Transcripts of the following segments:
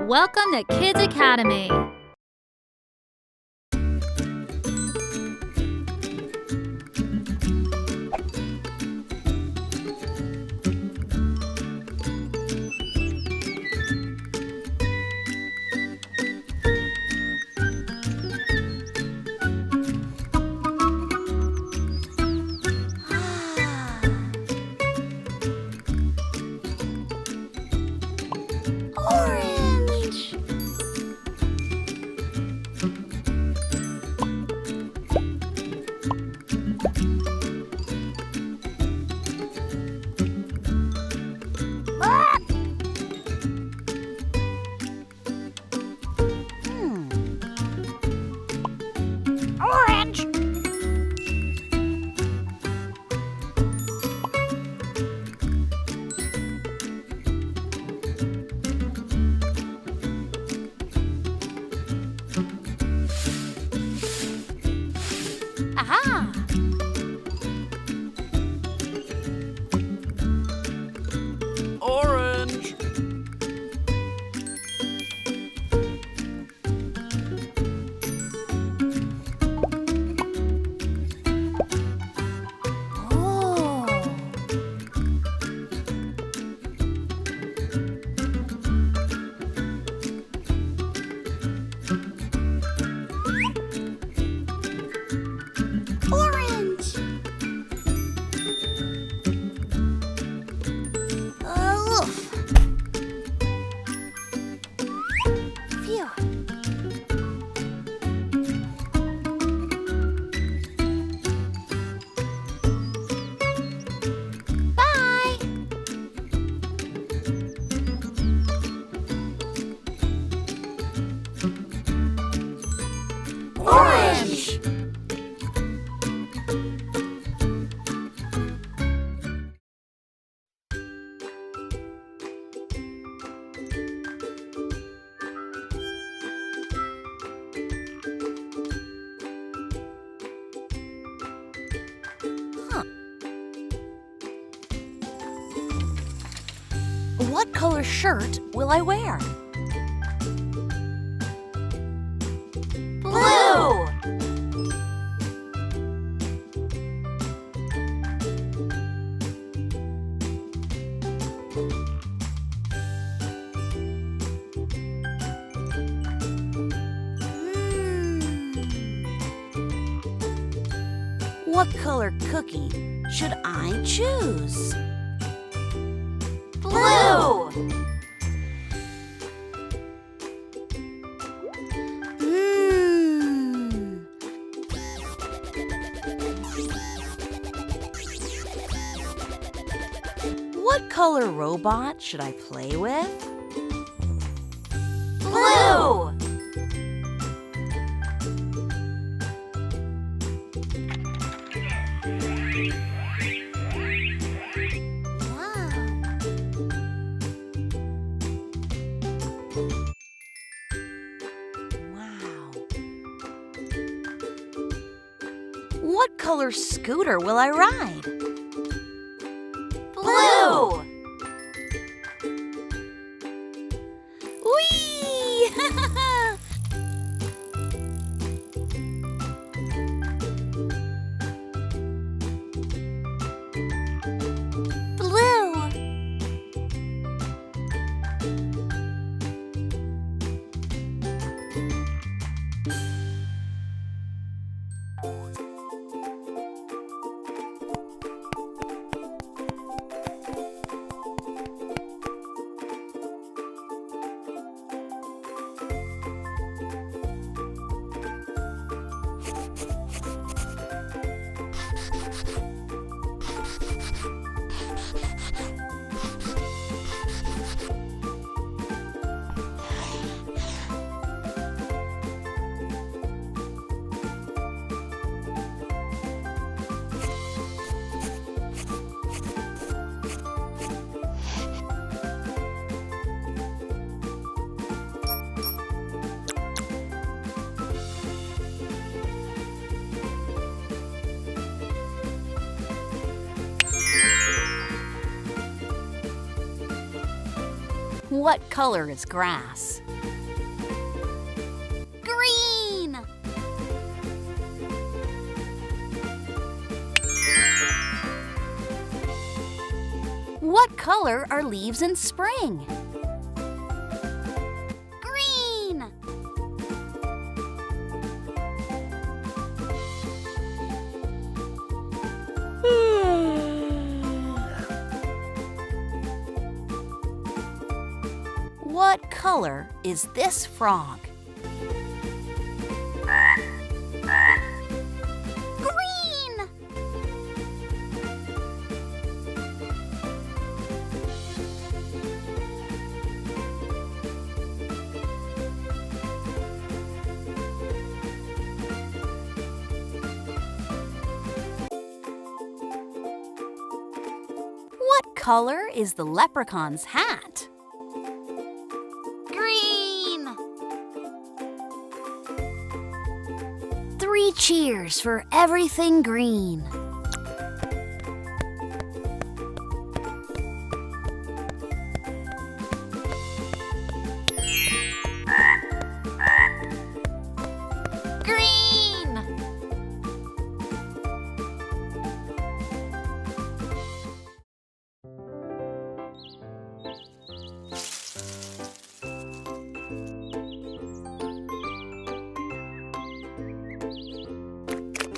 Welcome to Kids Academy. Orange. Orange. Aha! Orange. Oh. Orange. Oof. Phew. Bye. Orange. What color shirt will I wear? Blue! What color cookie should I choose? Blue! What color robot should I play with? Blue! Wow. What color scooter will I ride? Blue! Whee! Blue! What color is grass? What color are leaves in spring? Green! What color is this frog? Green! What color is the leprechaun's hat? Green! 3 cheers for everything green. Green!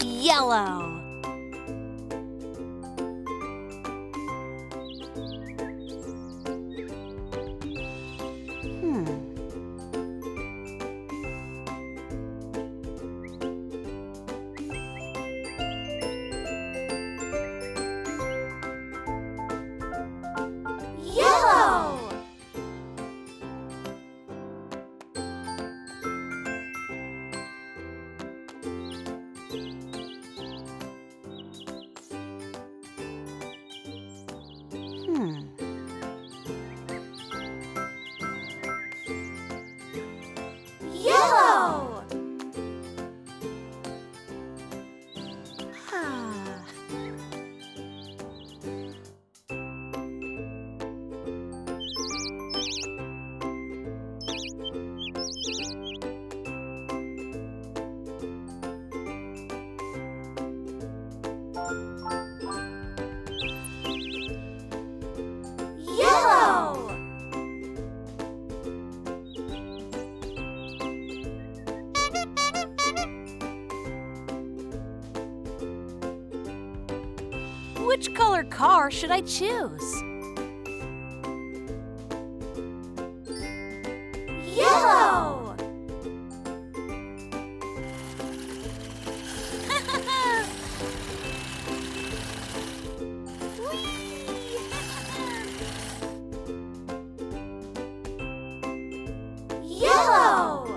Yellow. Yellow. Yellow! Yellow! Which color car should I choose? Yellow! Yellow!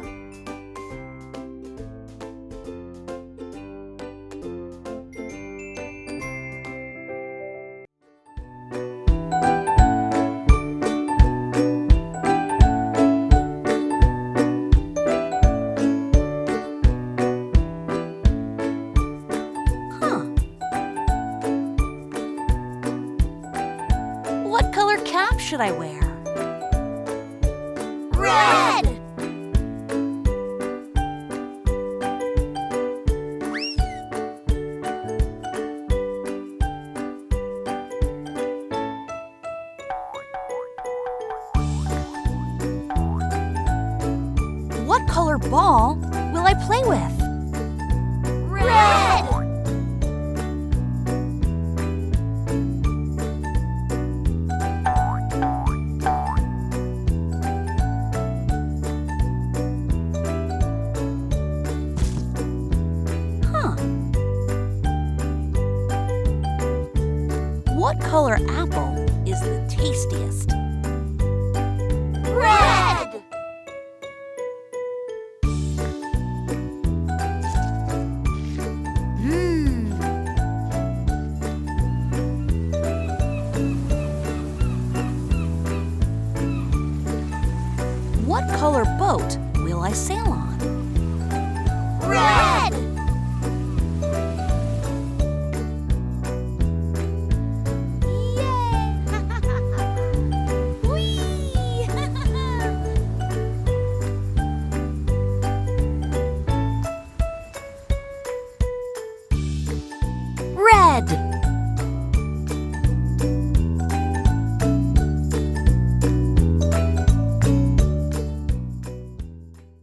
What color cap should I wear? Red! What color ball will I play with? Red! What color apple is the tastiest? Red! What color boat will I sail